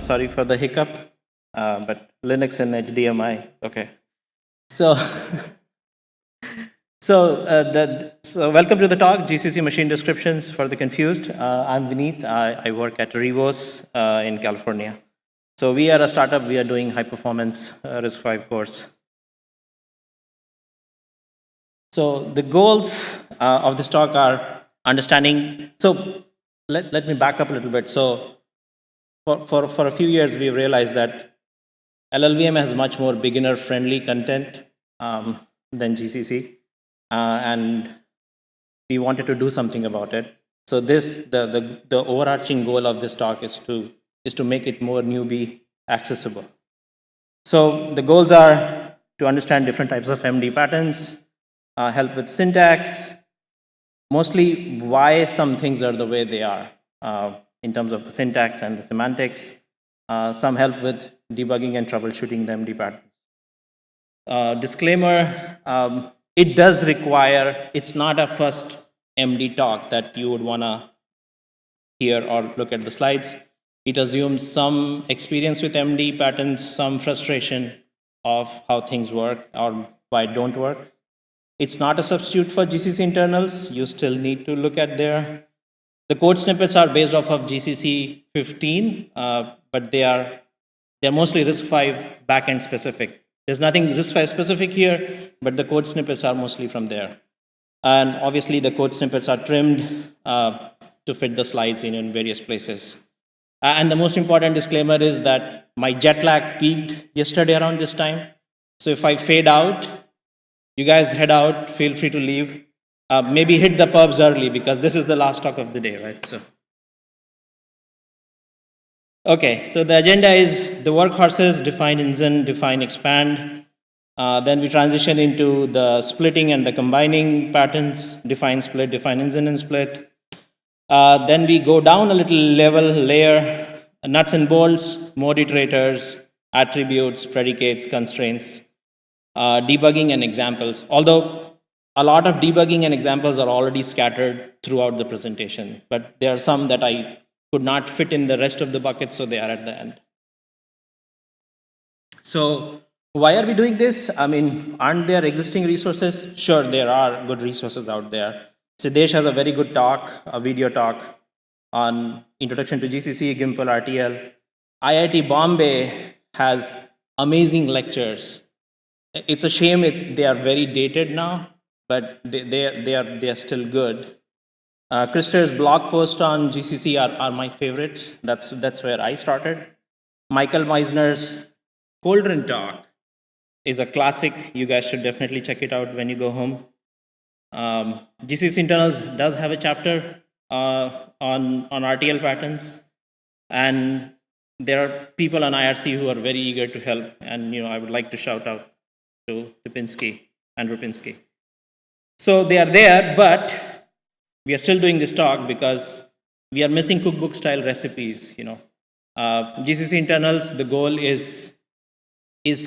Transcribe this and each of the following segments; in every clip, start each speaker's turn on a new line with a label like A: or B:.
A: Sorry for the hiccup, but Linux and HDMI. Okay. So, so welcome to the talk, GCC Machine Descriptions for the Confused. I'm Vineet. I work at Rivos in California. So we are a startup. We are doing high-performance RISC-V course. So the goals of this talk are understanding. So let me back up a little bit. So for a few years, we've realized that LLVM has much more beginner-friendly content than GCC, and we wanted to do something about it. So the overarching goal of this talk is to make it more newbie accessible. So the goals are to understand different types of MD patterns, help with syntax, mostly why some things are the way they are in terms of the syntax and the semantics, some help with debugging and troubleshooting the MD patterns. Disclaimer, it does require, it's not a first MD talk that you would want to hear or look at the slides. It assumes some experience with MD patterns, some frustration of how things work or why it don't work. It's not a substitute for GCC internals. You still need to look at the code snippets are based off of GCC 15, but they're mostly RISC-V backend specific. There's nothing RISC-V specific here, but the code snippets are mostly from there. And obviously the code snippets are trimmed to fit the slides in various places. And the most important disclaimer is that my jet lag peaked yesterday around this time. So if I fade out, you guys head out, feel free to leave. Maybe hit the pubs early because this is the last talk of the day, right? So, okay, so the agenda is the workhorses, define engine, define expand. Then we transition into the splitting and the combining patterns, define split, define engine and split. Then we go down a little layer, nuts and bolts, mode iterators, attributes, predicates, constraints, debugging and examples. Although a lot of debugging and examples are already scattered throughout the presentation, but there are some that I could not fit in the rest of the buckets, so they are at the end. So why are we doing this? I mean, aren't there existing resources? Sure, there are good resources out there. Siddesh has a very good talk, a video talk on Introduction to GCC, Gimple, RTL. IIT Bombay has amazing lectures. It's a shame they are very dated now, but they are still good. Krister's blog post on GCC are my favorites. That's where I started. Michael Meisner's Cauldron talk is a classic. You guys should definitely check it out when you go home. GCC Internals does have a chapter on RTL patterns, and there are people on IRC who are very eager to help, and I would like to shout out to Andrew Pinsky. So they are there, but we are still doing this talk because we are missing cookbook style recipes. GCC Internals, the goal is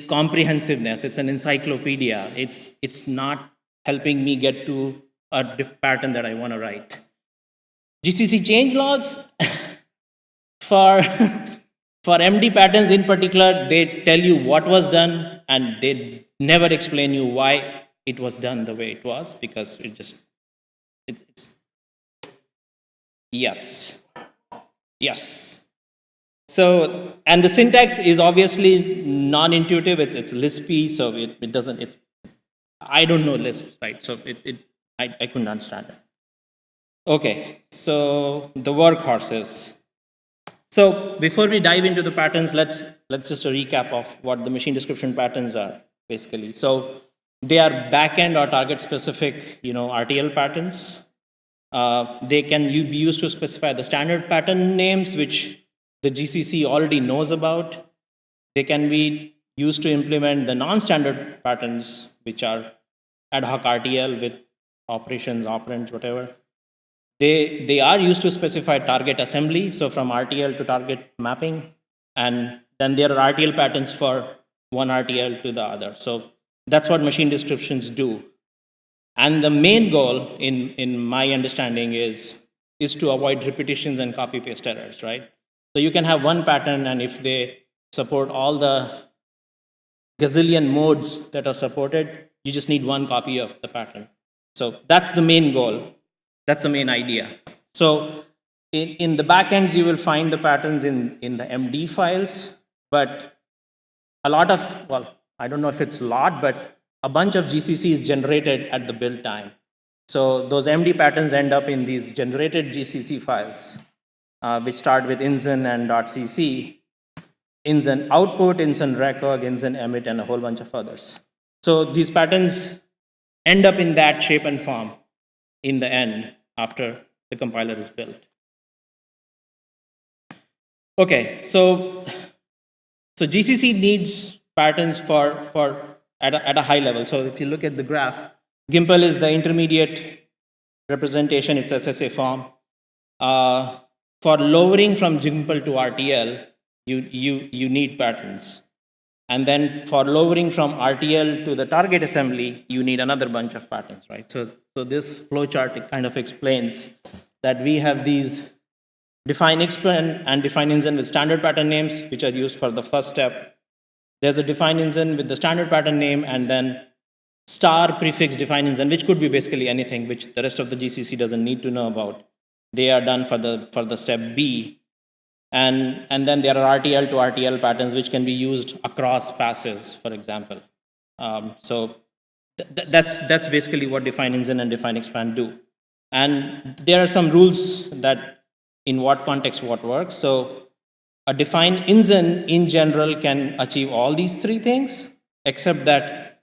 A: comprehensiveness. It's an encyclopedia. It's not helping me get to a pattern that I want to write. GCC change logs for MD patterns in particular, they tell you what was done and they never explain you why it was done the way it was, because it's yes. So, and the syntax is obviously non-intuitive. It's LISPy, so it doesn't. I don't know Lisp, right? So I couldn't understand it. Okay, so the workhorses. So before we dive into the patterns, let's just a recap of what the machine description patterns are basically. So they are backend or target specific, RTL patterns. They can be used to specify the standard pattern names, which the GCC already knows about. They can be used to implement the non-standard patterns, which are ad hoc RTL with operations, operands, whatever. They are used to specify target assembly, so from RTL to target mapping, and then there are RTL patterns for one RTL to the other. So that's what machine descriptions do. And the main goal, in my understanding, is to avoid repetitions and copy-paste errors, right? So you can have one pattern, and if they support all the gazillion modes that are supported, you just need one copy of the pattern. So that's the main goal. That's the main idea. So in the backends, you will find the patterns in the MD files, but a lot of, well, I don't know if it's a lot, but a bunch of GCC is generated at the build time. So those MD patterns end up in these generated GCC files, which start with inzin and .cc, inzin output, inzin recog, inzin emit, and a whole bunch of others. So these patterns end up in that shape and form in the end after the compiler is built. Okay, so GCC needs patterns for at a high level. So if you look at the graph, Gimple is the intermediate representation, it's SSA form. For lowering from Gimple to RTL, you need patterns. And then for lowering from RTL to the target assembly, you need another bunch of patterns, right? So this flowchart kind of explains that we have these define expand and define inzin with standard pattern names, which are used for the first step. There's a define inzin with the standard pattern name, and then star prefix define inzin, which could be basically anything, which the rest of the GCC doesn't need to know about. They are done for the step B. And then there are RTL to RTL patterns, which can be used across passes, for example. So that's basically what define inzin and define expand do. And there are some rules that in what context what works. So a define inzin in general can achieve all these three things, except that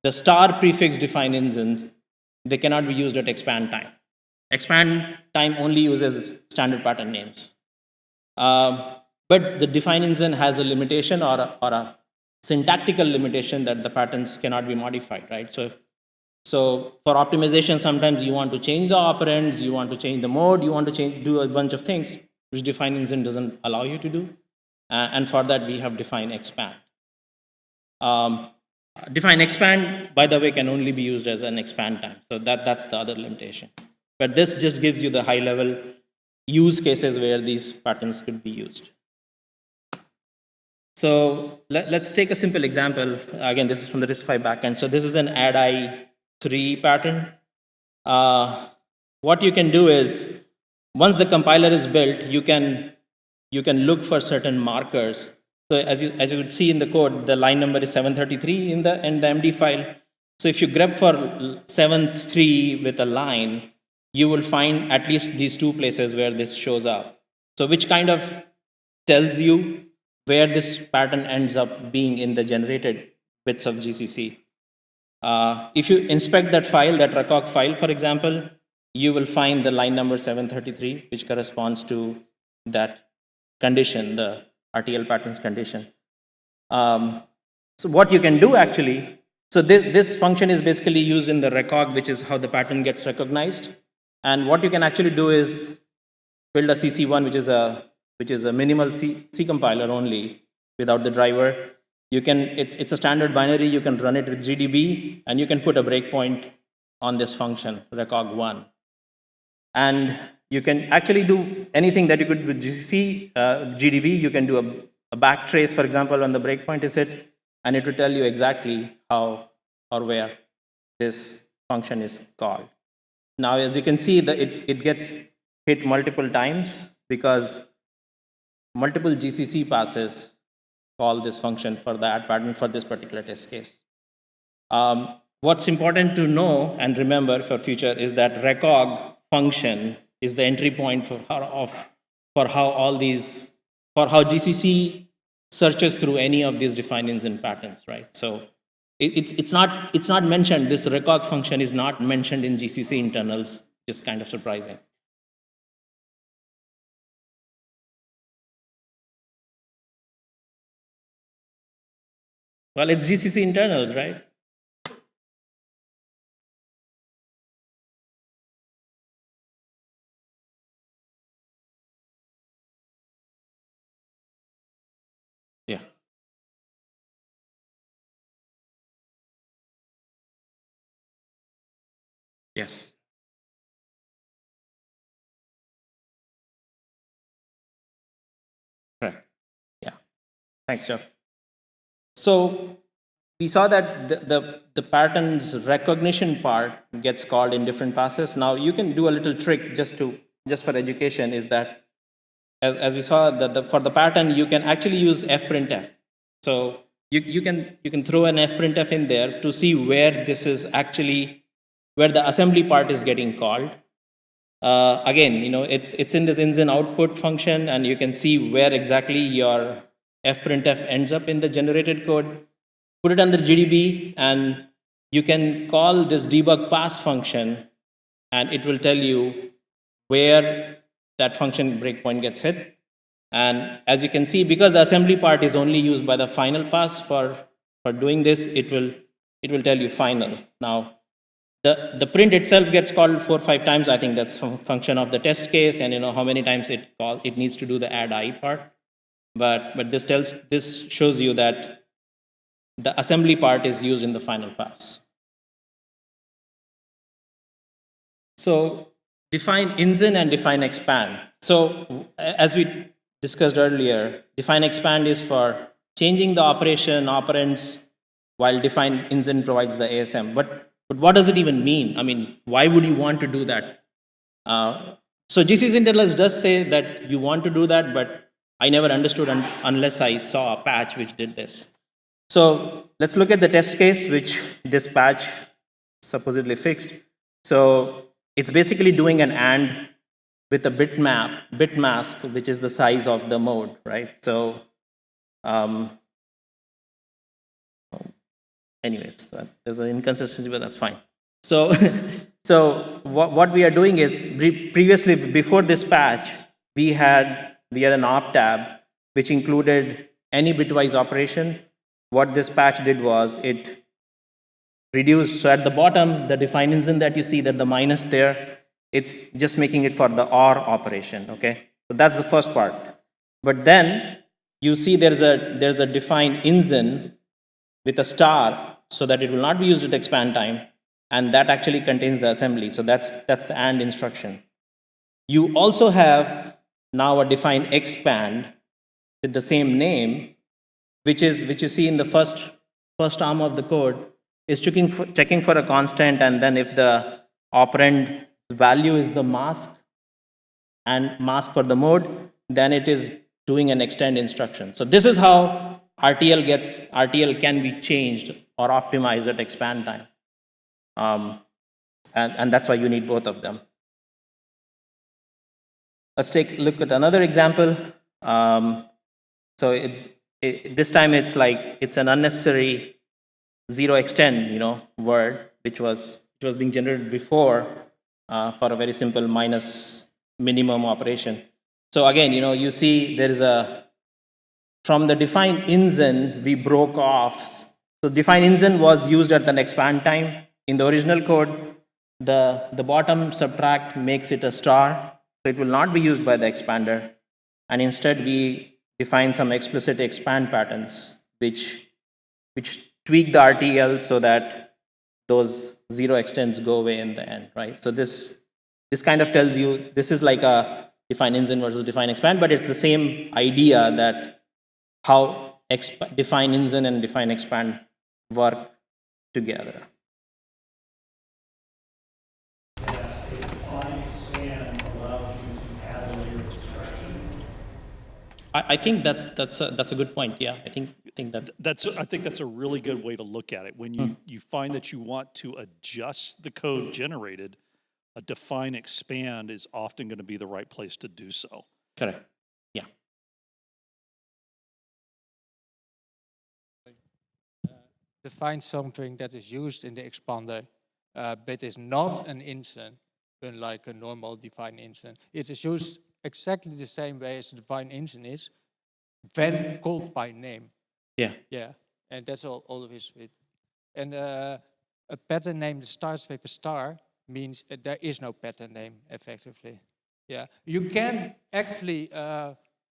A: the star prefix define inzins, they cannot be used at expand time. Expand time only uses standard pattern names. But the define inzin has a limitation or a syntactical limitation that the patterns cannot be modified, right? So for optimization, sometimes you want to change the operands, you want to change the mode, you want to do a bunch of things, which define inzin doesn't allow you to do. And for that, we have define expand. Define expand, by the way, can only be used as an expand time. So that's the other limitation. But this just gives you the high level use cases where these patterns could be used. So let's take a simple example. Again, this is from the RISC-V backend. So this is an add I3 pattern. What you can do is, once the compiler is built, you can look for certain markers. So as you could see in the code, the line number is 733 in the MD file. So if you grep for 73 with a line, you will find at least these two places where this shows up. So which kind of tells you where this pattern ends up being in the generated bits of GCC. If you inspect that file, that recog file, for example, you will find the line number 733, which corresponds to that condition, the RTL patterns condition. So what you can do actually, so this function is basically used in the recog, which is how the pattern gets recognized. And what you can actually do is build a CC1, which is a minimal C compiler only without the driver. You can it's a standard binary. You can run it with GDB, and you can put a breakpoint on this function recog1, and you can actually do anything that you could with GCC GDB. You can do a backtrace, for example, when the breakpoint is hit, and it will tell you exactly how or where this function is called. Now, as you can see, it gets hit multiple times because multiple GCC passes call this function for the add pattern for this particular test case. What's important to know and remember for future is that recog function is the entry point for how GCC searches through any of these definings and patterns, right? So it's not mentioned. This recog function is not mentioned in GCC internals. It's kind of surprising. Well, it's GCC internals, right? Yeah. Yes. Thanks, Jeff. So we saw that the patterns recognition part gets called in different passes. Now you can do a little trick just for education, is that as we saw for the pattern, you can actually use fprintf. So you can throw an fprintf in there to see where this is actually, where the assembly part is getting called. Again, it's in this ins and output function, and you can see where exactly your fprintf ends up in the generated code. Put it under GDB, and you can call this debug pass function, and it will tell you where that function breakpoint gets hit. And as you can see, because the assembly part is only used by the final pass for doing this, it will tell you final. Now, the print itself gets called 4 or 5 times. I think that's a function of the test case and how many times it needs to do the add I part. But this shows you that the assembly part is used in the final pass. So define inzin and define expand. So as we discussed earlier, define expand is for changing the operation operands, while define inzin provides the ASM. But what does it even mean? I mean, why would you want to do that? So GCC Internals does say that you want to do that, but I never understood unless I saw a patch which did this. So let's look at the test case which this patch supposedly fixed. So it's basically doing an AND with a bit mask, which is the size of the mode, right? So anyways, there's an inconsistency, but that's fine. So so what we are doing is, previously, before this patch, we had an op tab which included any bitwise operation. What this patch did was it reduced. So at the bottom, the define inzin that you see, that the minus there, it's just making it for the OR operation. Okay, so that's the first part. But then you see there's a define inzin with a star, so that it will not be used at expand time, and that actually contains the assembly. So that's the AND instruction. You also have now a define expand with the same name, which you see in the first arm of the code, is checking for a constant, and then if the operand value is the mask and mask for the mode, then it is doing an extend instruction. So this is how RTL can be changed or optimized at expand time. And that's why you need both of them. Let's take a look at another example. So this time it's an unnecessary zero extend, word, which was being generated before for a very simple minus minimum operation. So again, you see there is from the define inzin, we broke off. So define inzin was used at an expand time. In the original code, the bottom subtract makes it a star, so it will not be used by the expander. And instead, we define some explicit expand patterns, which tweak the RTL so that those zero extends go away in the end, right? So this kind of tells you, this is like a define inzin versus define expand, but it's the same idea, that how define inzin and define expand work together. I think that's a good point. Yeah, I think
B: that's a really good way to look at it. When you find that you want to adjust the code generated, a define expand is often going to be the right place to do so.
A: Correct. Yeah.
C: Define something that is used in the expander, but is not an instance, unlike a normal define instance. It is used exactly the same way as the define instance is, when called by name.
A: Yeah.
C: Yeah, and that's all of it. And a pattern name that starts with a star means there is no pattern name, effectively. Yeah, you can actually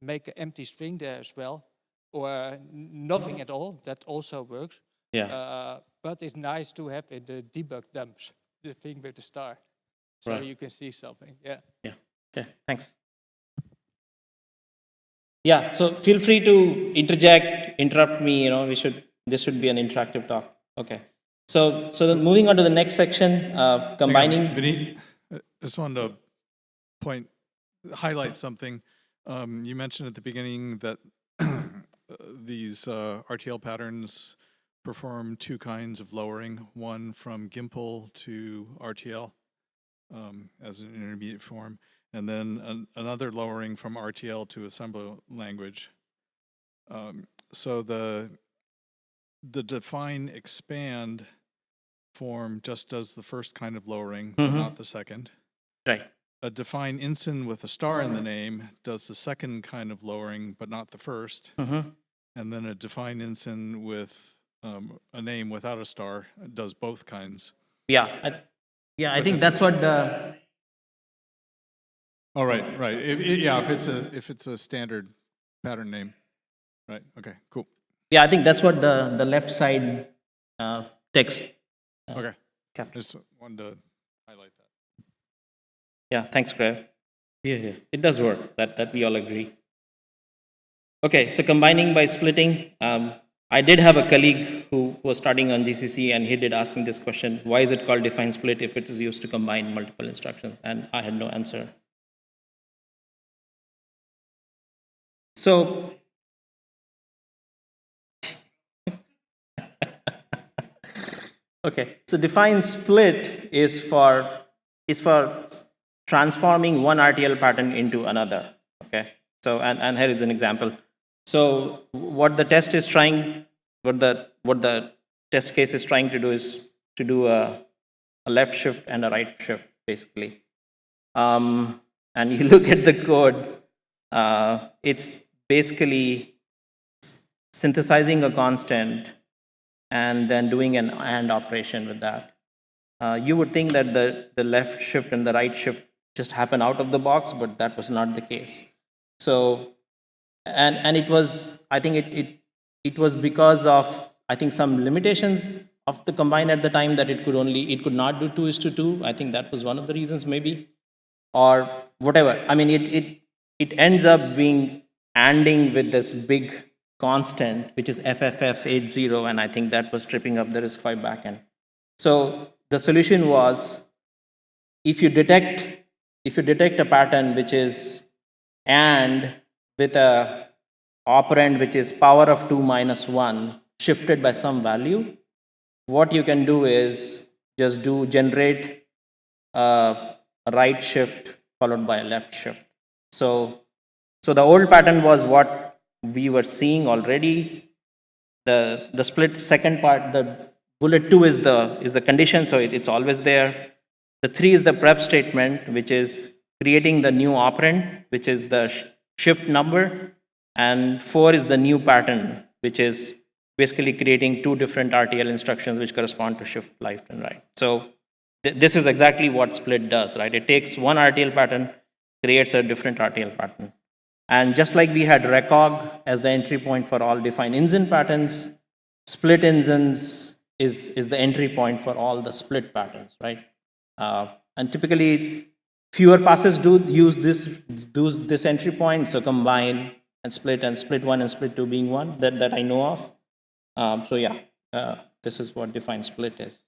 C: make an empty string there as well, or nothing at all. That also works.
A: Yeah.
C: But it's nice to have in the debug dumps the thing with the star, so
A: right.
C: You can see something. Yeah.
A: Yeah. Okay. Thanks. Yeah, so feel free to interject, interrupt me. This should be an interactive talk. Okay. So then moving on to the next section, combining.
D: Vinny, I just wanted to highlight something. You mentioned at the beginning that these RTL patterns perform two kinds of lowering, one from GIMPL to RTL as an intermediate form, and then another lowering from RTL to assembly language. So the define expand form just does the first kind of lowering, but not the second.
A: Right.
D: A define ensign with a star in the name does the second kind of lowering, but not the first. And then a define ensign with a name without a star does both kinds.
A: Yeah. I think that's what the.
D: Oh, right. If it's a standard pattern name. Right. Okay, cool.
A: Yeah, I think that's what the left side text.
D: Okay.
A: Captures.
D: Just wanted to highlight that.
A: Yeah, thanks, Greg. Yeah. It does work. That we all agree. Okay, so combining by splitting. I did have a colleague who was starting on GCC, and he did ask me this question: why is it called define split if it is used to combine multiple instructions? And I had no answer. So. Okay, so define split is for transforming one RTL pattern into another. Okay, so and here is an example. So what the test is trying, what the test case is trying to do is to do a left shift and a right shift basically. And you look at the code, it's basically synthesizing a constant and then doing an AND operation with that. You would think that the left shift and the right shift just happen out of the box, but that was not the case. So, and it was, I think it was because of, I think, some limitations of the combine at the time that it could not do 2:2. I think that was one of the reasons maybe, or whatever. I mean, it ends up being ANDing with this big constant, which is FFF80, and I think that was tripping up the RISC-V backend. So the solution was, if you detect a pattern which is AND with a operand which is power of 2 minus 1 shifted by some value, what you can do is just generate a right shift followed by a left shift. So the old pattern was what we were seeing already. The split second part, the bullet 2 is the condition, so it's always there. The 3 is the prep statement, which is creating the new operand, which is the shift number, and 4 is the new pattern, which is basically creating two different RTL instructions which correspond to shift left and right. So this is exactly what split does, right? It takes one RTL pattern, creates a different RTL pattern. And just like we had recog as the entry point for all define ensign patterns, split ensigns is the entry point for all the split patterns, right? And typically, fewer passes do use this entry point, so combine and split 1 and split 2 being one that I know of. So yeah, this is what define split is.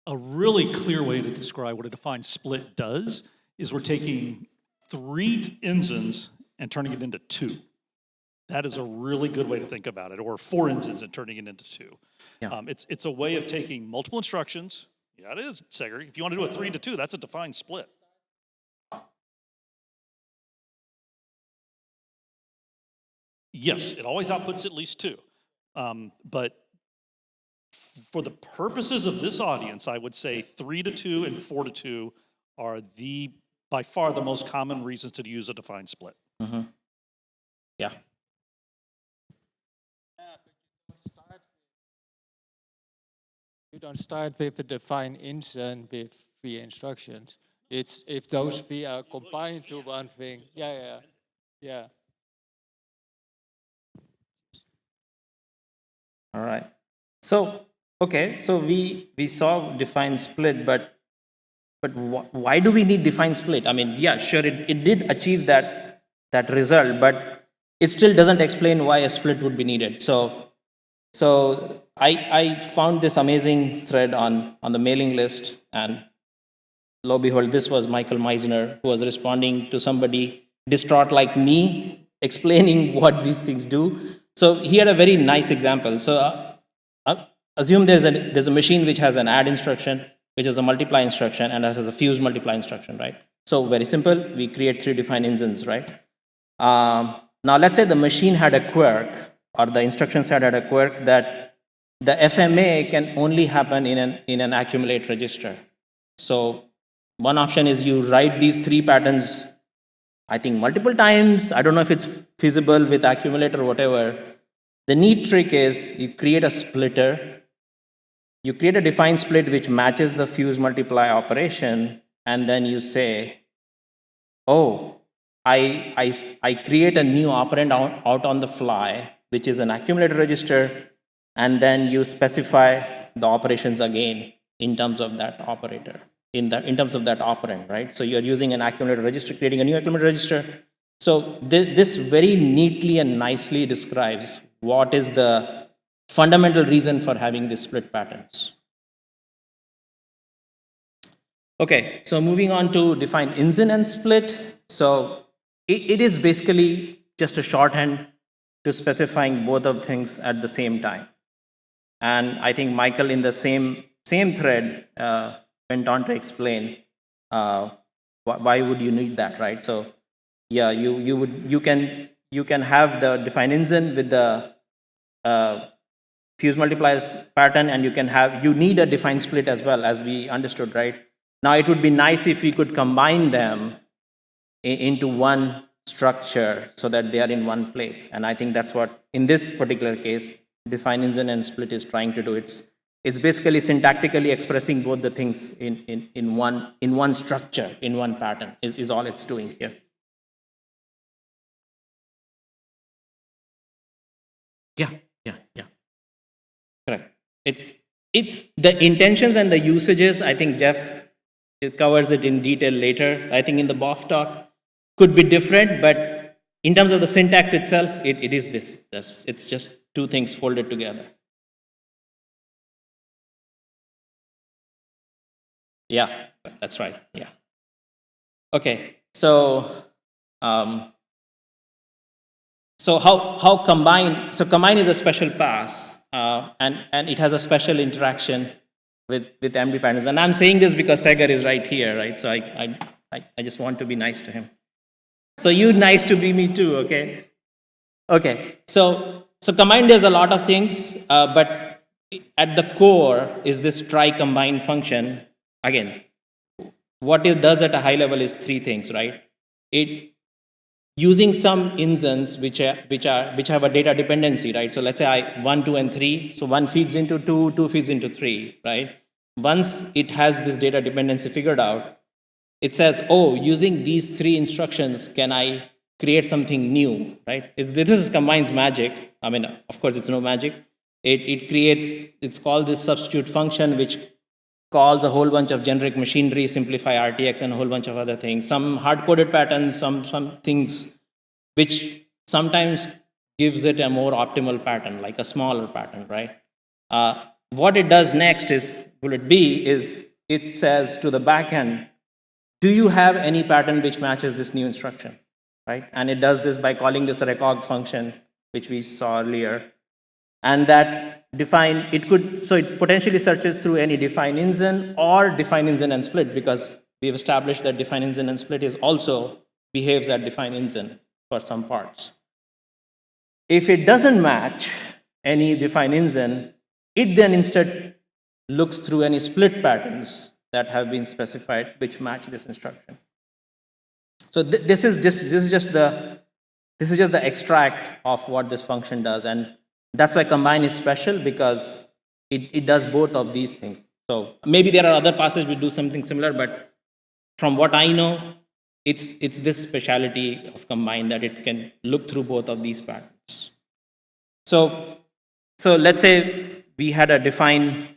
B: A really clear way to describe what a defined split does is we're taking 3 ensigns and turning it into 2. That is a really good way to think about it, or 4 ensigns and turning it into 2.
A: Yeah.
B: It's a way of taking multiple instructions. Yeah, it is, Seger. If you want to do a 3 to 2, that's a defined split. Yes, it always outputs at least 2. But for the purposes of this audience, I would say 3 to 2 and 4 to 2 are by far the most common reasons to use a defined split.
A: Mm-hmm. Yeah.
C: You don't start with a define ensign with 3 instructions. It's if those 3 are combined to one thing. Yeah.
A: All right. So okay, so we saw define split, but why do we need define split? I mean, yeah, sure, it did achieve that result, but it still doesn't explain why a split would be needed. So I found this amazing thread on the mailing list, and lo and behold, this was Michael Meisner, who was responding to somebody distraught like me, explaining what these things do. So he had a very nice example. So assume there's a machine which has an add instruction, which is a multiply instruction, and that has a fuse multiply instruction, right? So very simple, we create 3 defined engines, right? Now let's say the machine had a quirk, or the instruction set had a quirk that the FMA can only happen in an accumulate register. So one option is you write these 3 patterns, I think multiple times. I don't know if it's feasible with accumulate or whatever. The neat trick is you create a splitter, you create a defined split which matches the fuse multiply operation, and then you say, oh, I create a new operand out on the fly, which is an accumulator register, and then you specify the operations again in terms of that operator, in terms of that operand, right? So you're using an accumulator register, creating a new accumulator register. So this very neatly and nicely describes what is the fundamental reason for having these split patterns. Okay, so moving on to define INSIN and split. So it is basically just a shorthand to specifying both of things at the same time. And I think Michael in the same thread went on to explain why would you need that, right? So yeah, you can have the define INSIN with the fuse multipliers pattern, and you need a define split as well, as we understood, right? Now it would be nice if we could combine them into one structure so that they are in one place. And I think that's what, in this particular case, define INSIN and split is trying to do. It's basically syntactically expressing both the things in one structure, in one pattern, is all it's doing here. Yeah. Correct. The intentions and the usages, I think Jeff covers it in detail later. I think in the BOF talk could be different, but in terms of the syntax itself, it is this. It's just 2 things folded together. Yeah, that's right. Yeah. Okay. So how combine? So combine is a special pass, and it has a special interaction with MD patterns. And I'm saying this because Segar is right here, right? So I just want to be nice to him. So you nice to be me too, okay? Okay. So combine does a lot of things, but at the core is this try combine function. Again, what it does at a high level is 3 things, right? It using some INSINs which have a data dependency, right? So let's say 1, 2, and 3. So 1 feeds into 2, 2 feeds into 3, right? Once it has this data dependency figured out, it says, oh, using these 3 instructions, can I create something new, right? This is combines magic. I mean, of course, it's no magic. It creates, it's called this substitute function, which calls a whole bunch of generic machinery, simplify RTX, and a whole bunch of other things. Some hard-coded patterns, some things which sometimes gives it a more optimal pattern, like a smaller pattern, right? What it does next is, it says to the backend, do you have any pattern which matches this new instruction, right? And it does this by calling this recog function, which we saw earlier. And that it potentially searches through any define INSIN or define INSIN and split, because we've established that define INSIN and split is also behaves at define INSIN for some parts. If it doesn't match any define INSIN, it then instead looks through any split patterns that have been specified which match this instruction. So this is just the extract of what this function does, and that's why combine is special, because it does both of these things. So maybe there are other passages which do something similar, but from what I know, it's this speciality of combine that it can look through both of these patterns. So let's say we had a defined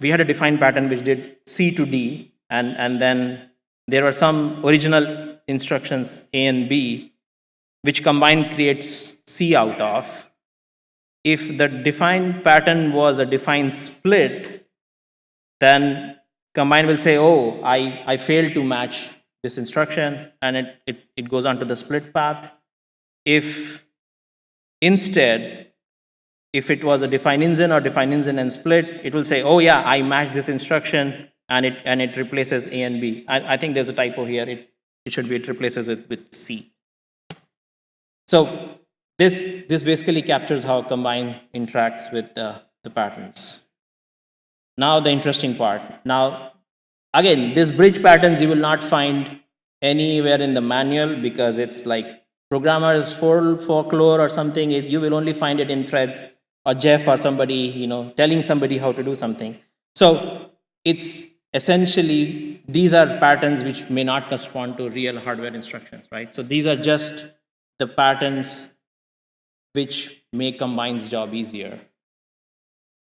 A: pattern which did C to D, and then there were some original instructions A and B, which combine creates C out of. If the defined pattern was a defined split, then combine will say, oh, I failed to match this instruction, and it goes on to the split path. If instead, if it was a define INSIN or define INSIN and split, it will say, oh yeah, I matched this instruction, and it replaces A and B. I think there's a typo here. It should be it replaces it with C. So this basically captures how combine interacts with the patterns. Now the interesting part. Now, again, these bridge patterns you will not find anywhere in the manual because it's like programmers folklore or something. You will only find it in threads or Jeff or somebody, telling somebody how to do something. So it's essentially, these are patterns which may not correspond to real hardware instructions, right? So these are just the patterns which make combine's job easier.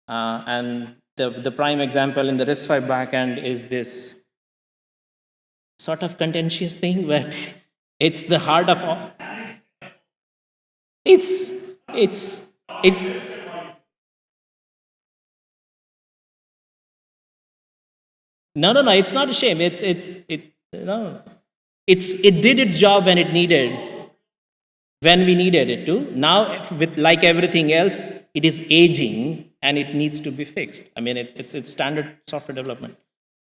A: And the prime example in the RISC-V backend is this sort of contentious thing, but it's the heart of all. It's no, it's not a shame. It did its job when it needed, when we needed it to. Now, with like everything else, it is aging and it needs to be fixed. I mean, it's standard software development.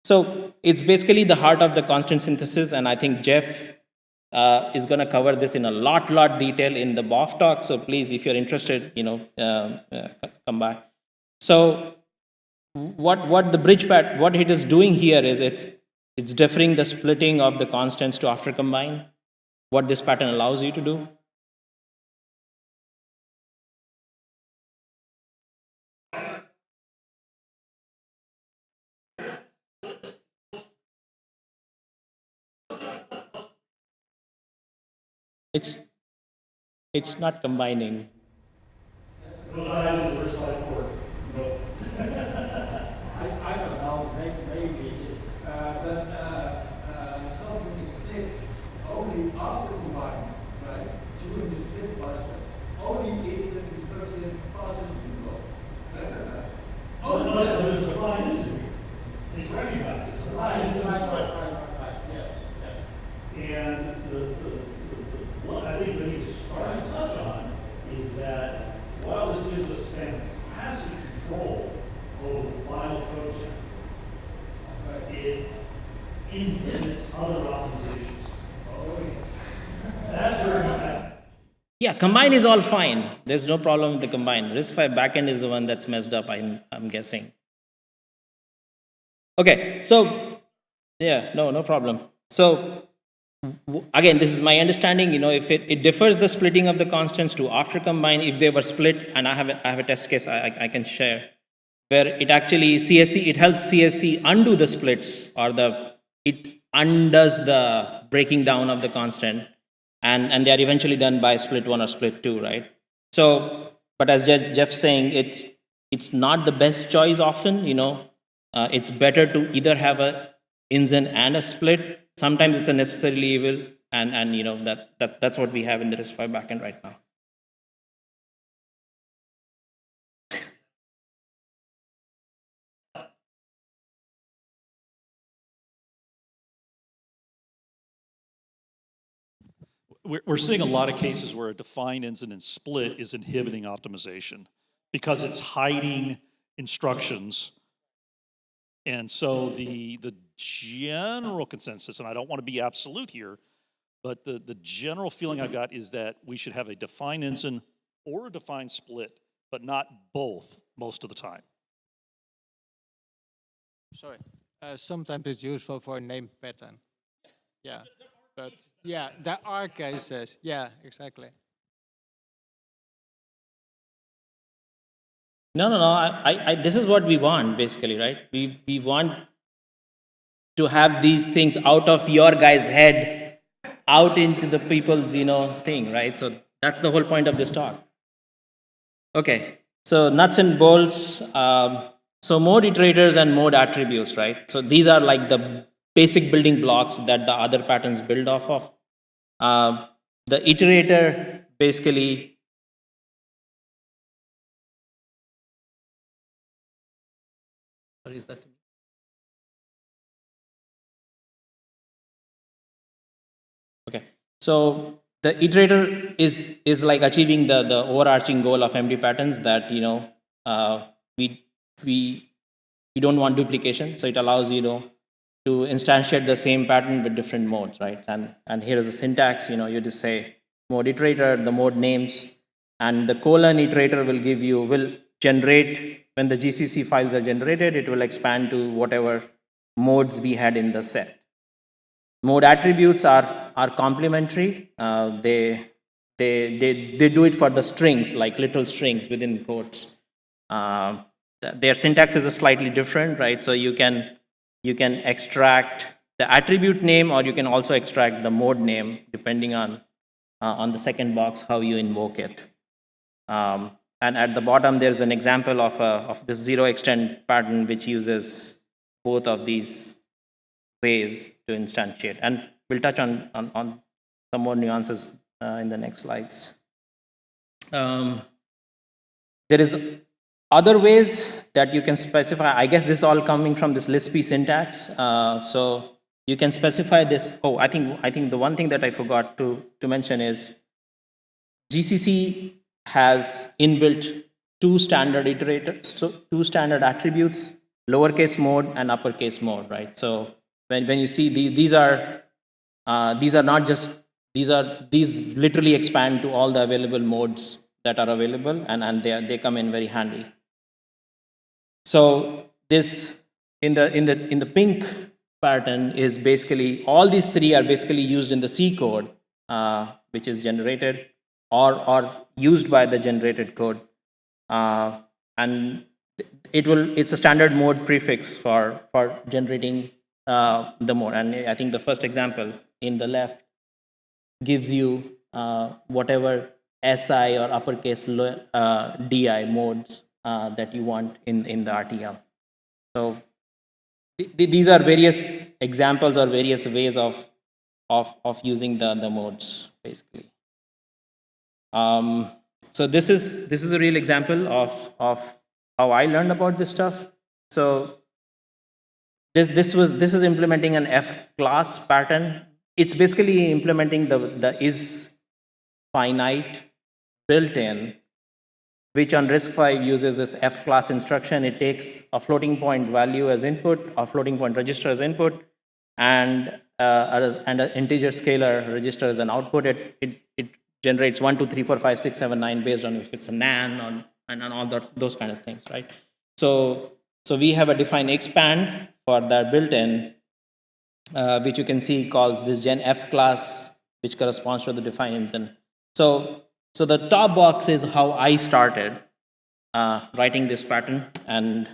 A: So it's basically the heart of the constant synthesis, and I think Jeff is going to cover this in a lot detail in the BOF talk. So please, if you're interested, come by. So what the bridge pattern, what it is doing here is it's deferring the splitting of the constants to after combine. What this pattern allows you to do. It's not combining.
E: I don't know, maybe it is. But something is split only after combining, right? During the split process. Only if the instruction passes below. Oh, no, there's a fine incident. It's recognized. It's a fine incident. Right, yeah. And what I think we need to start to touch on is that while this gives us fantastic control over the final code check, it inhibits other optimizations. Oh, yeah. That's where
A: Yeah, combine is all fine. There's no problem with the combine. RISC-V backend is the one that's messed up, I'm guessing. Okay, so yeah, no problem. So again, this is my understanding. If it differs the splitting of the constants to after combine, if they were split, and I have a test case I can share, where it actually it helps CSC undo the splits, or it undoes the breaking down of the constant, and they are eventually done by split 1 or split 2, right? So, but as Jeff's saying, it's not the best choice often. It's better to either have a INSIN and a split. Sometimes it's a necessarily evil, and that's what we have in the RISC-V backend right now.
B: We're seeing a lot of cases where a define incident split is inhibiting optimization because it's hiding instructions. And so the general consensus, and I don't want to be absolute here, but the general feeling I've got is that we should have a define incident or a define split, but not both most of the time.
C: Sorry. Sometimes it's useful for a name pattern. Yeah. But yeah, there are cases. Yeah, exactly.
A: No. This is what we want, basically, right? We want to have these things out of your guy's head, out into the people's, thing, right? So that's the whole point of this talk. Okay, so nuts and bolts. So mode iterators and mode attributes, right? So these are like the basic building blocks that the other patterns build off of. The iterator basically sorry, is that okay? So the iterator is like achieving the overarching goal of MD patterns that we we we don't want duplication, so it allows to instantiate the same pattern with different modes, right? And here is the syntax. You just say mode iterator, the mode names, and the colon iterator will generate when the GCC files are generated. It will expand to whatever modes we had in the set. Mode attributes are complementary. They do it for the strings, like literal strings within quotes. Their syntax is slightly different, right? So you can extract the attribute name, or you can also extract the mode name depending on the second box how you invoke it. And at the bottom there's an example of this zero extend pattern which uses both of these ways to instantiate, and we'll touch on some more nuances in the next slides. There is other ways that you can specify. I guess this is all coming from this LISPy syntax. So you can specify this. Oh, I think the one thing that I forgot to mention is GCC has inbuilt two standard iterators, so two standard attributes, lowercase mode and uppercase mode, right? So when you see these are not just these literally expand to all the available modes that are available, and they come in very handy. So this in the pink pattern is basically all these three are basically used in the C code, which is generated or used by the generated code, and it's a standard mode prefix for generating the mode. And I think the first example in the left gives you whatever SI or uppercase DI modes that you want in the RTL. So these are various examples or various ways of using the modes basically. So this is a real example of how I learned about this stuff. So this is implementing an F class pattern. It's basically implementing the is finite built in, which on RISC-V uses this F class instruction. It takes a floating point value as input, a floating point register as input, and an integer scalar register as an output. It generates 1, 2, 3, 4, 5, 6, 7, 9 based on if it's a NaN and all those kind of things, right? So we have a defined expand for that built-in, which you can see calls this gen F class, which corresponds to the define engine. So the top box is how I started writing this pattern, and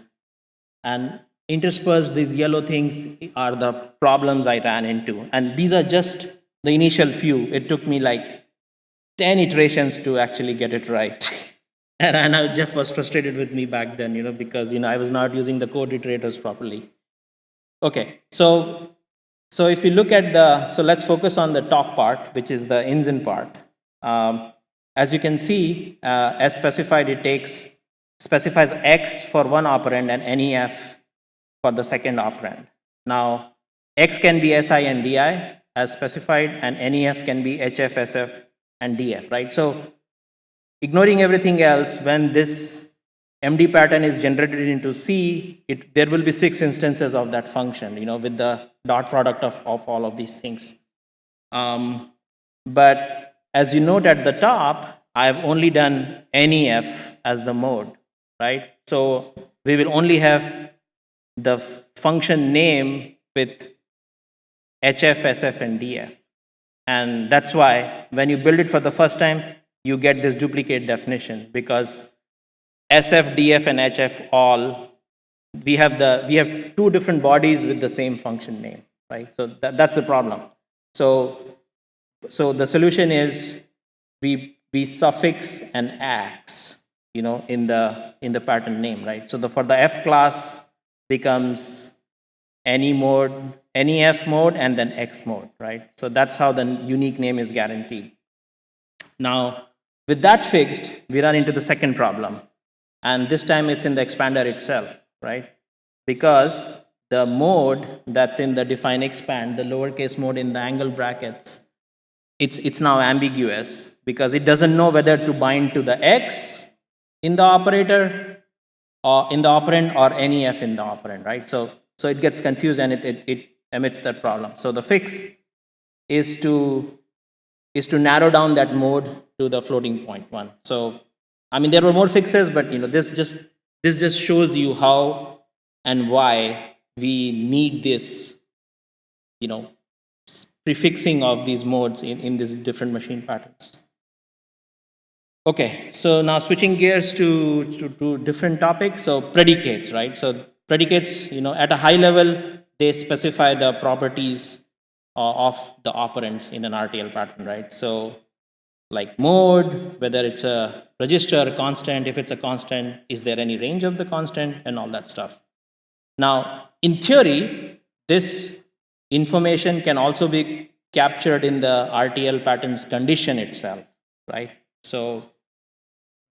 A: interspersed these yellow things are the problems I ran into. And these are just the initial few. It took me like 10 iterations to actually get it right. And I know Jeff was frustrated with me back then, because I was not using the code iterators properly. Okay, so if you look at so let's focus on the top part, which is the engine part. As you can see, as specified, it specifies X for one operand and NEF for the second operand. Now, X can be SI and DI as specified, and NEF can be HF, SF, and DF, right? So ignoring everything else, when this MD pattern is generated into C, there will be 6 instances of that function, with the dot product of all of these things. But as you note at the top, I have only done NEF as the mode, right? So we will only have the function name with HF, SF, and DF. And that's why when you build it for the first time, you get this duplicate definition, because SF, DF, and HF we have 2 different bodies with the same function name, right? So that's the problem. So the solution is we suffix an ax, in the pattern name, right? So for the F class becomes any mode, NEF mode, and then X mode, right? So that's how the unique name is guaranteed. Now, with that fixed, we run into the second problem. And this time it's in the expander itself, right? Because the mode that's in the define expand, the lowercase mode in the angle brackets, it's now ambiguous because it doesn't know whether to bind to the X in the operator or in the operand or NEF in the operand, right? So it gets confused and it emits that problem. So the fix is to narrow down that mode to the floating point one. So I mean there were more fixes, but this just shows you how and why we need this prefixing of these modes in these different machine patterns. Okay, so now switching gears to different topics. So predicates, right? So predicates, at a high level, they specify the properties of the operands in an RTL pattern, right? So like mode, whether it's a register, a constant, if it's a constant, is there any range of the constant, and all that stuff. Now, in theory, this information can also be captured in the RTL pattern's condition itself, right? So,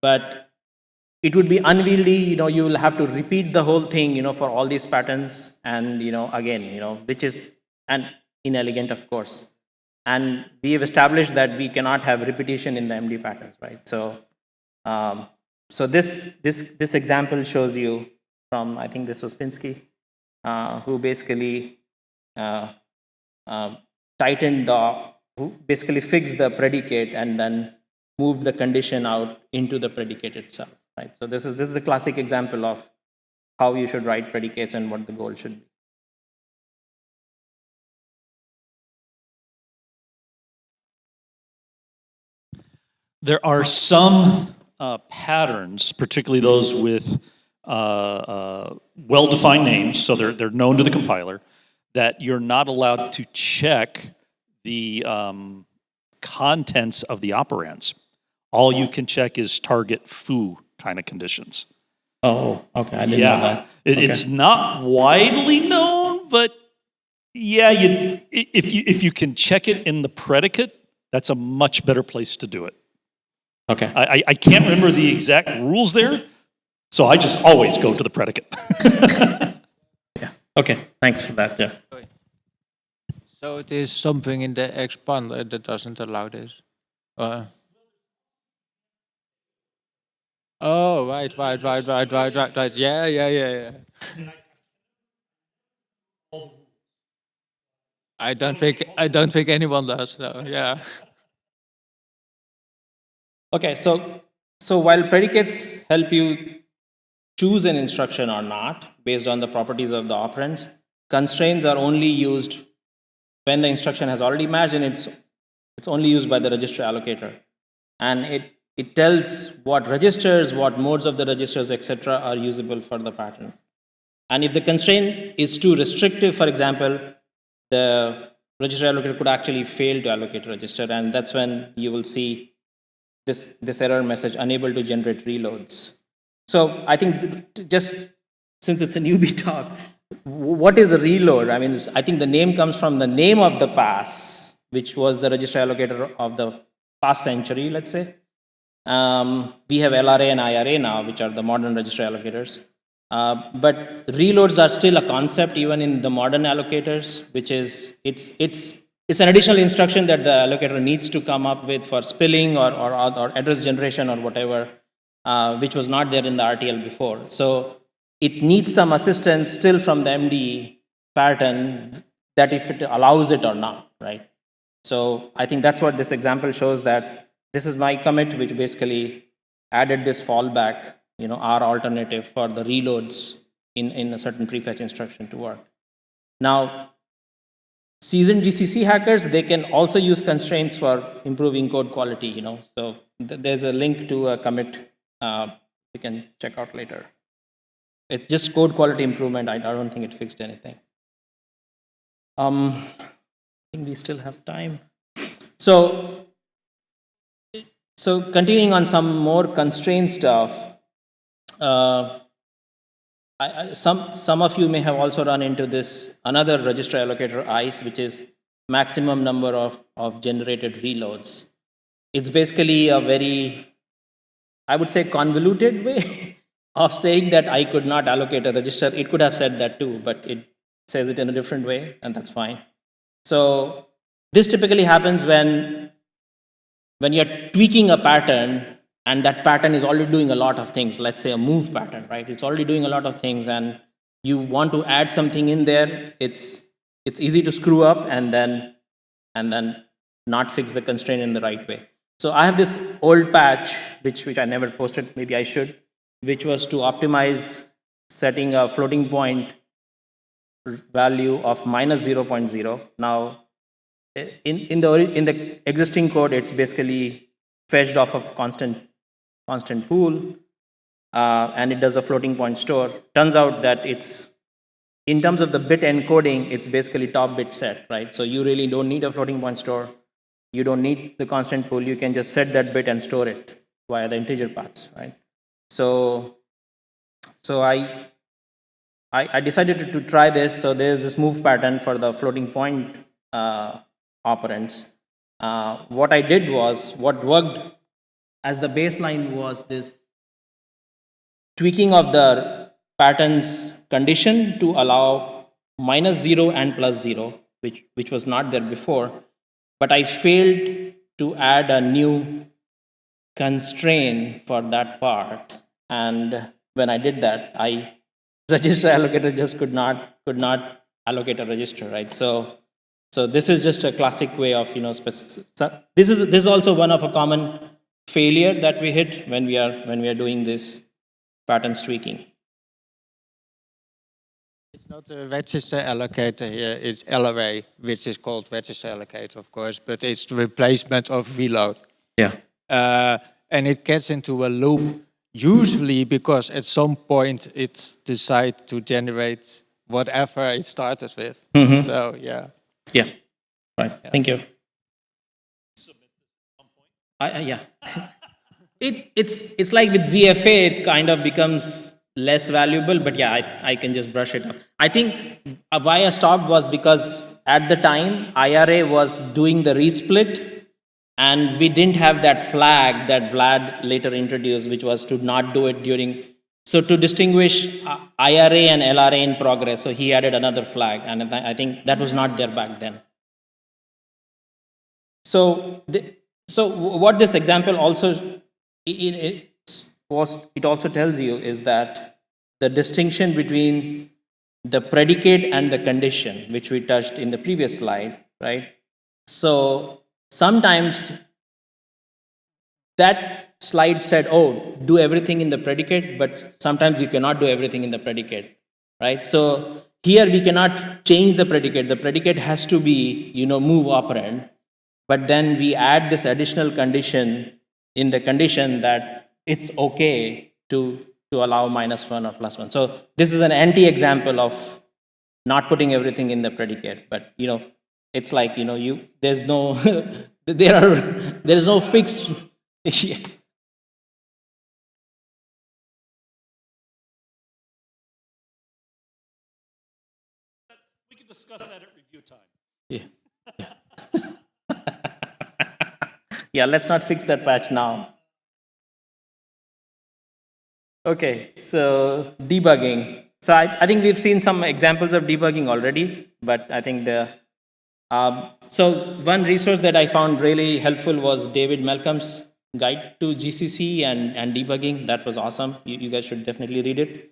A: but it would be unwieldy, you will have to repeat the whole thing, for all these patterns, and, again, which is inelegant, of course. And we have established that we cannot have repetition in the MD patterns, right? So, so this example shows you from, I think this was Pinsky, who basically who basically fixed the predicate and then moved the condition out into the predicate itself, right? So this is the classic example of how you should write predicates and what the goal should be.
B: There are some patterns, particularly those with well-defined names, so they're known to the compiler, that you're not allowed to check the contents of the operands. All you can check is target foo kind of conditions.
A: Oh, okay. I didn't know that.
B: It's not widely known, but yeah, if you can check it in the predicate, that's a much better place to do it.
A: Okay.
B: I can't remember the exact rules there, so I just always go to the predicate.
A: Yeah. Okay. Thanks for that, Jeff.
C: So it is something in the expander that doesn't allow this. Oh, right. Yeah. I don't think anyone does. No. Yeah.
A: Okay, so while predicates help you choose an instruction or not based on the properties of the operands, constraints are only used when the instruction has already matched, and it's only used by the register allocator. And it tells what registers, what modes of the registers, etc. are usable for the pattern. And if the constraint is too restrictive, for example, the register allocator could actually fail to allocate a register, and that's when you will see this error message, unable to generate reloads. So I think just since it's a newbie talk, what is a reload? I mean, I think the name comes from the name of the pass, which was the register allocator of the past century, let's say. We have LRA and IRA now, which are the modern register allocators. But reloads are still a concept even in the modern allocators, which is, it's an additional instruction that the allocator needs to come up with for spilling or address generation or whatever, which was not there in the RTL before. So it needs some assistance still from the MD pattern, that if it allows it or not, right? So I think that's what this example shows, that this is my commit, which basically added this fallback, our alternative for the reloads in a certain prefetch instruction to work. Now, seasoned GCC hackers, they can also use constraints for improving code quality, So there's a link to a commit you can check out later. It's just code quality improvement. I don't think it fixed anything. I think we still have time. So continuing on some more constraint stuff, some of you may have also run into this another register allocator ICE, which is maximum number of generated reloads. It's basically a very, I would say, convoluted way of saying that I could not allocate a register. It could have said that too, but it says it in a different way, and that's fine. So this typically happens when you're tweaking a pattern and that pattern is already doing a lot of things. Let's say a move pattern, right? It's already doing a lot of things, and you want to add something in there. It's easy to screw up and then not fix the constraint in the right way. So I have this old patch, which I never posted, maybe I should, which was to optimize setting a floating point value of minus 0.0. Now, in the existing code, it's basically fetched off of constant pool, and it does a floating point store. Turns out that it's, in terms of the bit encoding, it's basically top bit set, right? So you really don't need a floating point store. You don't need the constant pool. You can just set that bit and store it via the integer paths, right? So I decided to try this. So there's this move pattern for the floating point operands. What I did was, what worked as the baseline was this tweaking of the pattern's condition to allow -0 and +0, which was not there before. But I failed to add a new constraint for that part. And when I did that, register allocator just could not allocate a register, right? So this is just a classic way of, this is also one of a common failure that we hit when we are doing this patterns tweaking.
C: It's not a register allocator here, it's LOA, which is called register allocator, of course, but it's the replacement of reload.
A: Yeah.
C: And it gets into a loop, usually because at some point it decides to generate whatever it started with.
A: Mm-hmm.
C: So, yeah.
A: Yeah. Right. Yeah. Thank you. Yeah. It's like with ZFA, it kind of becomes less valuable, but yeah, I can just brush it up. I think why I stopped was because at the time IRA was doing the resplit, and we didn't have that flag that Vlad later introduced, which was to not do it during. So to distinguish IRA and LRA in progress, so he added another flag, and I think that was not there back then. So what this example also it also tells you is that the distinction between the predicate and the condition, which we touched in the previous slide, right? So sometimes that slide said, oh, do everything in the predicate, but sometimes you cannot do everything in the predicate, right? So here we cannot change the predicate. The predicate has to be, move operand, but then we add this additional condition in the condition that it's okay to allow -1 or +1. So this is an anti-example of not putting everything in the predicate, but it's like there's no there's no fixed.
B: We can discuss that at review time.
A: Yeah. Yeah, let's not fix that patch now. Okay, so debugging. So I think we've seen some examples of debugging already, but I think so one resource that I found really helpful was David Malcolm's guide to GCC and debugging. That was awesome. You guys should definitely read it.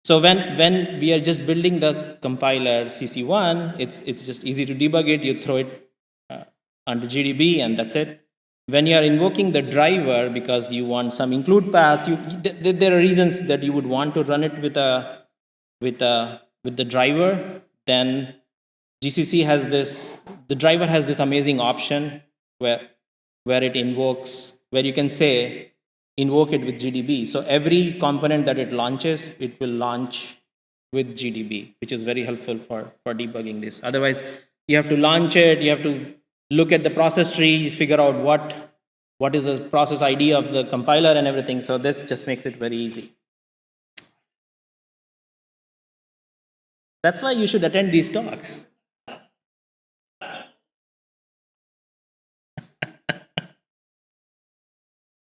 A: So when we are just building the compiler CC1, it's just easy to debug it. You throw it under GDB and that's it. When you are invoking the driver because you want some include paths, there are reasons that you would want to run it with the driver. Then GCC has the driver has this amazing option where it invokes, where you can say invoke it with GDB. So every component that it launches, it will launch with GDB, which is very helpful for debugging this. Otherwise, you have to launch it, you have to look at the process tree, figure out what is the process ID of the compiler and everything. So this just makes it very easy. That's why you should attend these talks.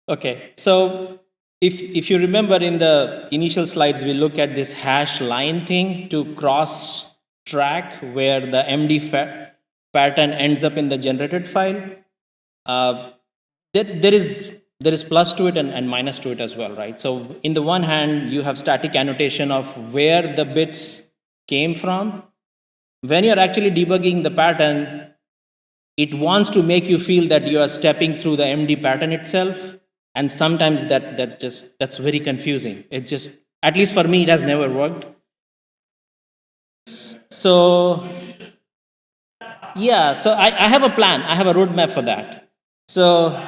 A: Okay, so if you remember in the initial slides, we look at this hash line thing to cross track where the MD pattern ends up in the generated file. There is plus to it and minus to it as well, right? So in the one hand, you have static annotation of where the bits came from. When you're actually debugging the pattern, it wants to make you feel that you are stepping through the MD pattern itself. And sometimes that's very confusing. It just, at least for me, it has never worked. So yeah, so I have a plan. I have a roadmap for that. So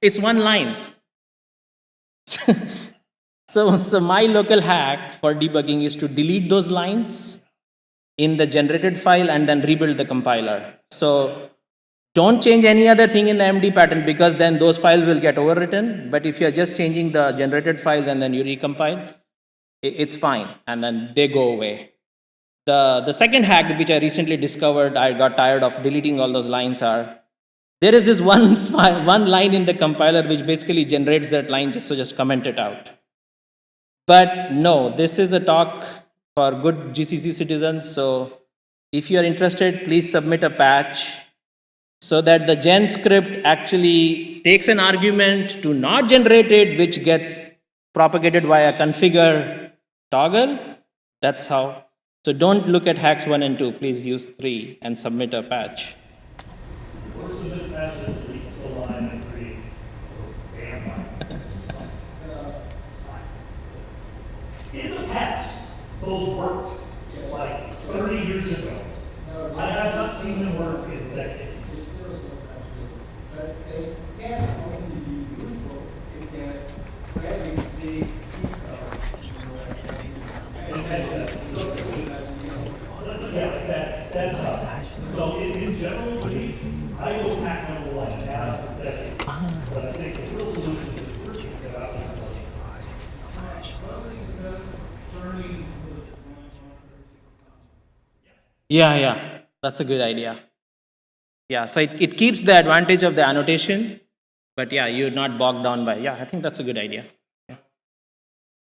A: it's one line. So my local hack for debugging is to delete those lines in the generated file and then rebuild the compiler. So don't change any other thing in the MD pattern, because then those files will get overwritten. But if you're just changing the generated files and then you recompile, it's fine, and then they go away. The second hack, which I recently discovered, I got tired of deleting all those lines, are there is this one line in the compiler which basically generates that line, just comment it out. But no, this is a talk for good GCC citizens. So if you are interested, please submit a patch so that the gen script actually takes an argument to not generate it, which gets propagated via configure toggle. That's how. So don't look at hacks 1 and 2. Please use 3 and submit a patch.
B: Or submit patch that deletes the line and creates those damn lines. In the past, those worked like 30 years ago. I have not seen them work in decades.
E: But they can only be useful if they're very big
B: That's how. So in general, I will hack number one now for decades. But I think the real solution is we're just get out there.
A: Yeah, that's a good idea. Yeah, so it keeps the advantage of the annotation, but yeah, you're not bogged down by, I think that's a good idea.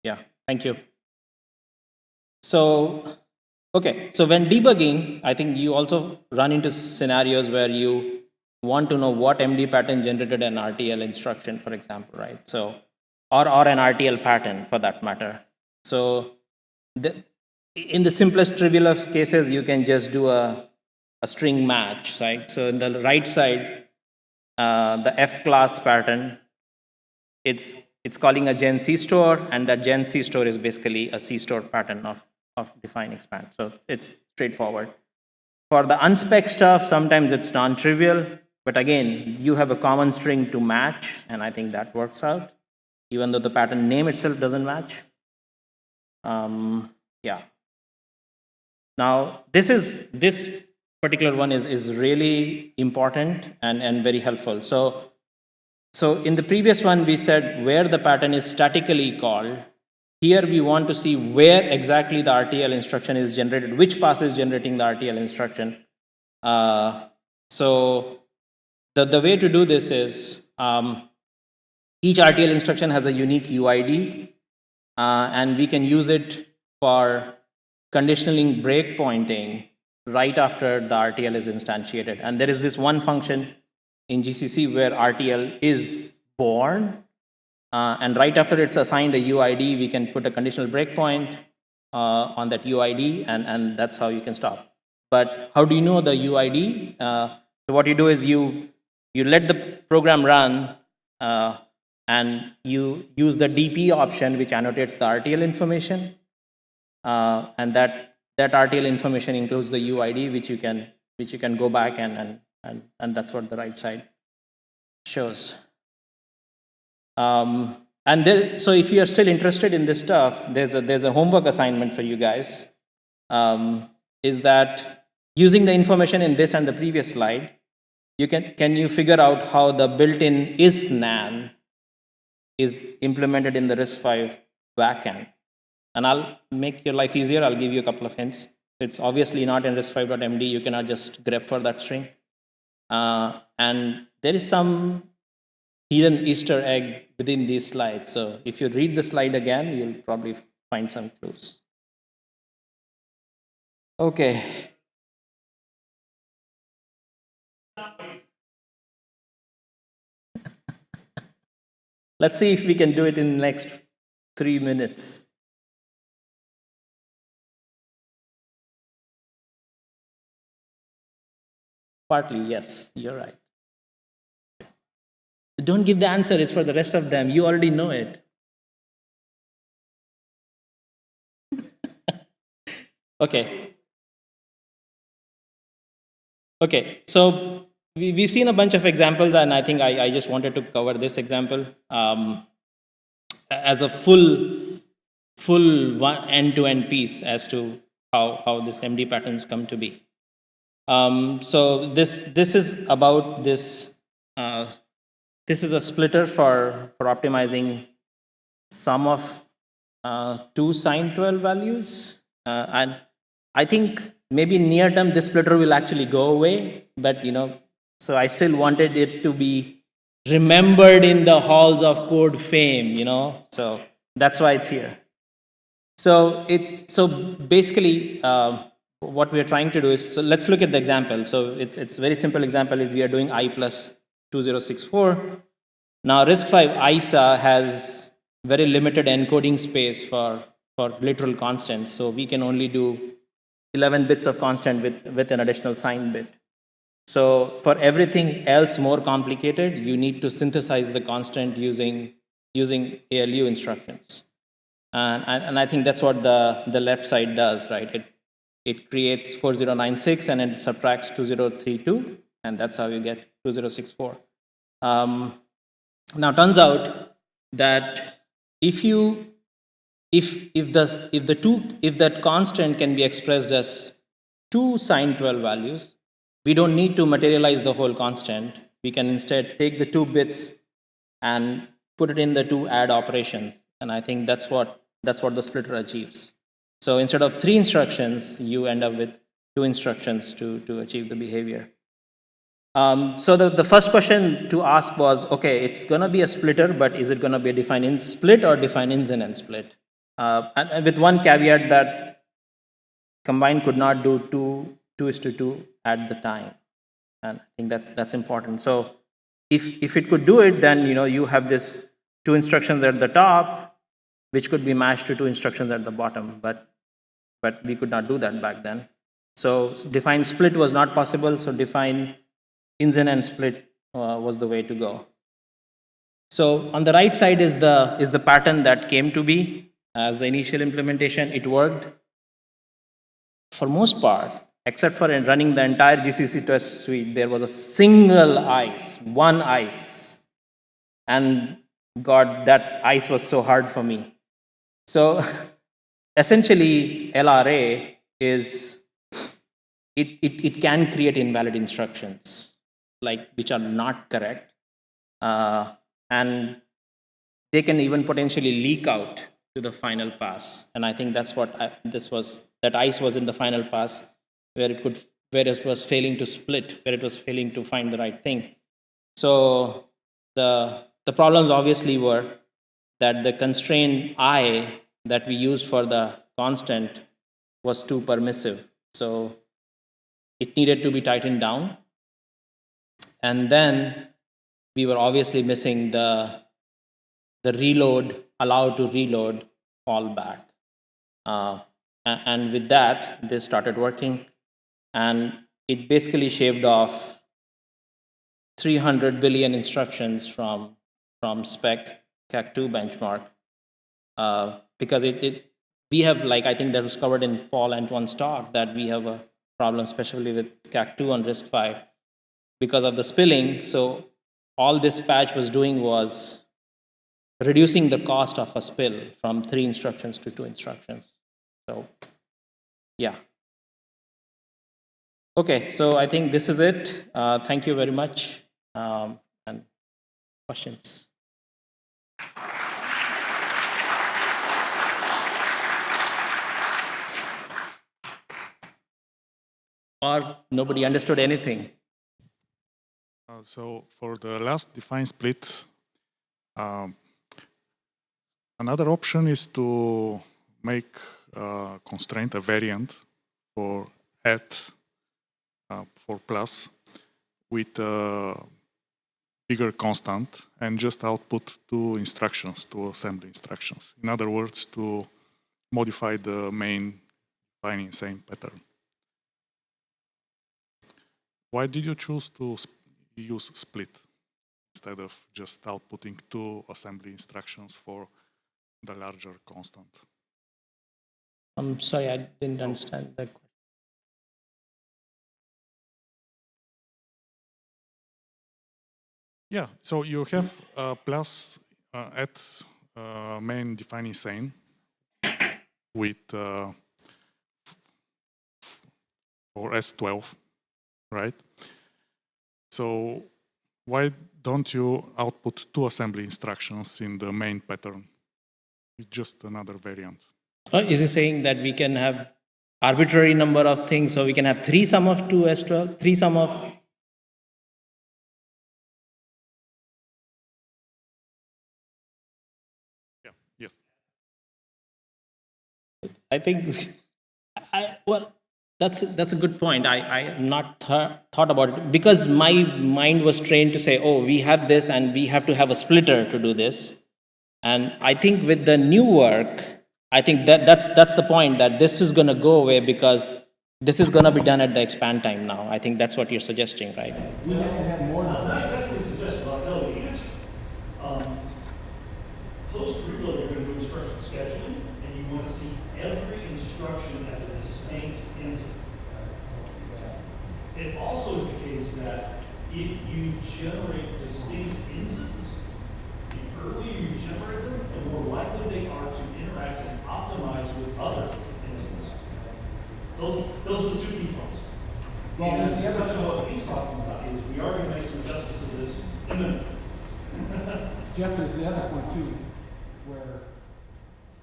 A: Yeah, thank you. So, okay, so when debugging, I think you also run into scenarios where you want to know what MD pattern generated an RTL instruction, for example, right? So, or an RTL pattern for that matter. So, in the simplest trivial of cases, you can just do a string match, right? So in the right side, the F class pattern, it's calling a gen C store, and that gen C store is basically a C store pattern of define expand. So it's straightforward. For the unspec stuff, sometimes it's non-trivial, but again, you have a common string to match, and I think that works out, even though the pattern name itself doesn't match. Yeah. Now, this particular one is really important and very helpful. So in the previous one, we said where the pattern is statically called. Here we want to see where exactly the RTL instruction is generated, which pass is generating the RTL instruction. So the way to do this is each RTL instruction has a unique UID, and we can use it for conditioning breakpointing right after the RTL is instantiated. And there is this one function in GCC where RTL is born, and right after it's assigned a UID, we can put a conditional breakpoint on that UID, and that's how you can stop. But how do you know the UID? So what you do is you let the program run, and you use the DP option, which annotates the RTL information, and that RTL information includes the UID, which you can go back and that's what the right side shows. And so if you are still interested in this stuff, there's a homework assignment for you guys. Is that using the information in this and the previous slide, can you figure out how the built-in isNAN is implemented in the RISC-V backend? And I'll make your life easier. I'll give you a couple of hints. It's obviously not in RISC-V.md. You cannot just grep for that string. And there is some hidden Easter egg within these slides. So if you read the slide again, you'll probably find some clues. Okay. Let's see if we can do it in the next 3 minutes. Partly, yes, you're right. Don't give the answer, it's for the rest of them. You already know it. Okay. Okay, so we've seen a bunch of examples, and I think I just wanted to cover this example as a full end-to-end piece as to how this MD patterns come to be. So this is about this. This is a splitter for optimizing sum of two sine 12 values, and I think maybe near term this splitter will actually go away, but so I still wanted it to be remembered in the halls of code fame, so that's why it's here. So basically what we're trying to do is, so let's look at the example. So it's very simple example. If we are doing I plus 2064, now RISC-V ISA has very limited encoding space for literal constants, so we can only do 11 bits of constant with an additional sign bit. So for everything else more complicated, you need to synthesize the constant using ALU instructions. And I think that's what the left side does, right? It creates 4096 and it subtracts 2032, and that's how you get 2064. Now turns out that if that constant can be expressed as two sine 12 values, we don't need to materialize the whole constant. We can instead take the 2 bits and put it in the 2 add operations, and I think that's what the splitter achieves. So instead of 3 instructions, you end up with 2 instructions to achieve the behavior. So the first question to ask was, okay, it's going to be a splitter, but is it going to be a define in split or define ins and end split? And with one caveat that combine could not do 2:2 at the time, and I think that's important. So if it could do it, then you have this 2 instructions at the top, which could be matched to 2 instructions at the bottom, but we could not do that back then. So define split was not possible. So define ins and end split was the way to go. So on the right side is the pattern that came to be as the initial implementation. It worked for most part, except for in running the entire GCC test suite. There was a single one ICE, and God, that ICE was so hard for me. So essentially, LRA is it can create invalid instructions, like which are not correct, and they can even potentially leak out to the final pass. And I think that's what that ICE was in the final pass, where it was failing to split, where it was failing to find the right thing. So the problems obviously were that the constraint I that we used for the constant was too permissive. So it needed to be tightened down. And then we were obviously missing the reload, allow to reload fallback. And with that, this started working. And it basically shaved off 300 billion instructions from spec CAC2 benchmark. Because we have, like, I think that was covered in Paul Antoine's talk, that we have a problem, especially with CAC2 on RISC-V, because of the spilling. So all this patch was doing was reducing the cost of a spill from 3 instructions to 2 instructions. So, yeah. Okay, so I think this is it. Thank you very much. And questions? or nobody understood anything.
F: So for the last define split, another option is to make constraint a variant for add for plus with a bigger constant and just output two instructions, two assembly instructions. In other words, to modify the main defining same pattern. Why did you choose to use split instead of just outputting two assembly instructions for the larger constant?
A: I'm sorry, I didn't understand that question.
F: Yeah, so you have plus at main defining same with for S12, right? So why don't you output two assembly instructions in the main pattern? It's just another variant.
A: Is he saying that we can have arbitrary number of things, so we can have 3 sum of 2s12, 3 sum of...
F: Yeah, yes.
A: I think, well, that's a good point. I have not thought about it because my mind was trained to say, oh, we have this and we have to have a splitter to do this. And I think with the new work, I think that's the point, that this is going to go away because this is going to be done at the expand time now. I think that's what you're suggesting, right?
E: We have to have more than
B: Not exactly a suggestion, but I'll tell you the answer. Post-reload, you're going to do instruction scheduling, and you want to see every instruction as a distinct instance. It also is the case that if you generate distinct instances, the earlier you generate them, the more likely they are to interact and optimize with other instances. Those are the 2 key points.
E: Well,
B: And
E: there's the other
B: essentially what he's talking about is we are going to make some adjustments to this imminently.
E: Jeff, there's the other point too, where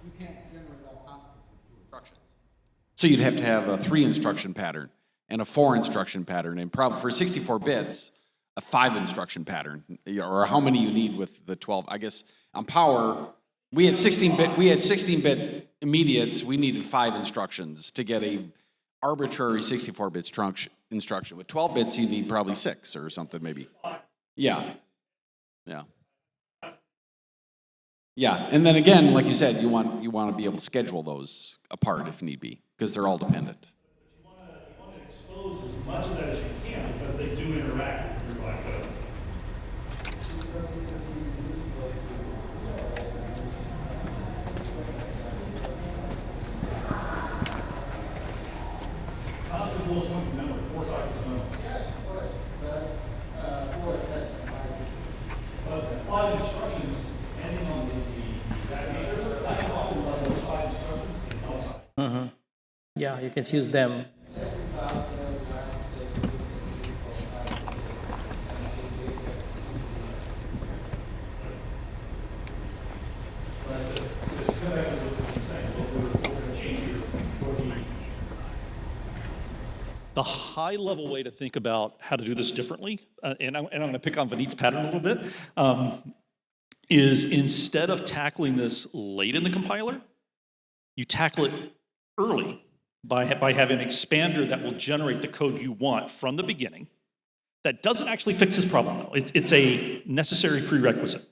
E: you can't generate all constants in 2 instructions.
G: So you'd have to have a 3 instruction pattern and a 4 instruction pattern, and probably for 64 bits, a 5 instruction pattern, or how many you need with the 12. I guess on power, we had 16-bit immediates. We needed 5 instructions to get a arbitrary 64-bit instruction. With 12 bits, you need probably 6 or something, maybe. Yeah. Yeah. Yeah, and then again, like you said, you want to be able to schedule those apart if need be, because they're all dependent.
B: You want to expose as much of that as you can because they do interact with your bytecode. Constant flows point of memory, 4 cycles of memory. But 5 instructions, depending on the nature, I can often run those 5 instructions in outside.
A: Yeah, you can fuse them.
B: The high-level way to think about how to do this differently, and I'm going to pick on Vineet's pattern a little bit, is instead of tackling this late in the compiler, you tackle it early by having an expander that will generate the code you want from the beginning. That doesn't actually fix this problem, though. It's a necessary prerequisite.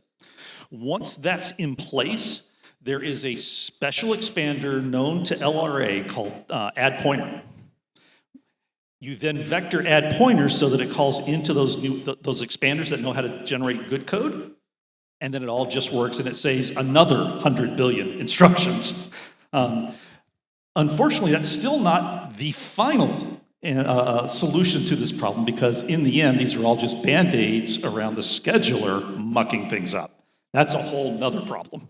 B: Once that's in place, there is a special expander known to LRA called add pointer. You then vector add pointers so that it calls into those expanders that know how to generate good code, and then it all just works and it saves another 100 billion instructions. Unfortunately, that's still not the final solution to this problem, because in the end, these are all just band-aids around the scheduler mucking things up. That's a whole nother problem.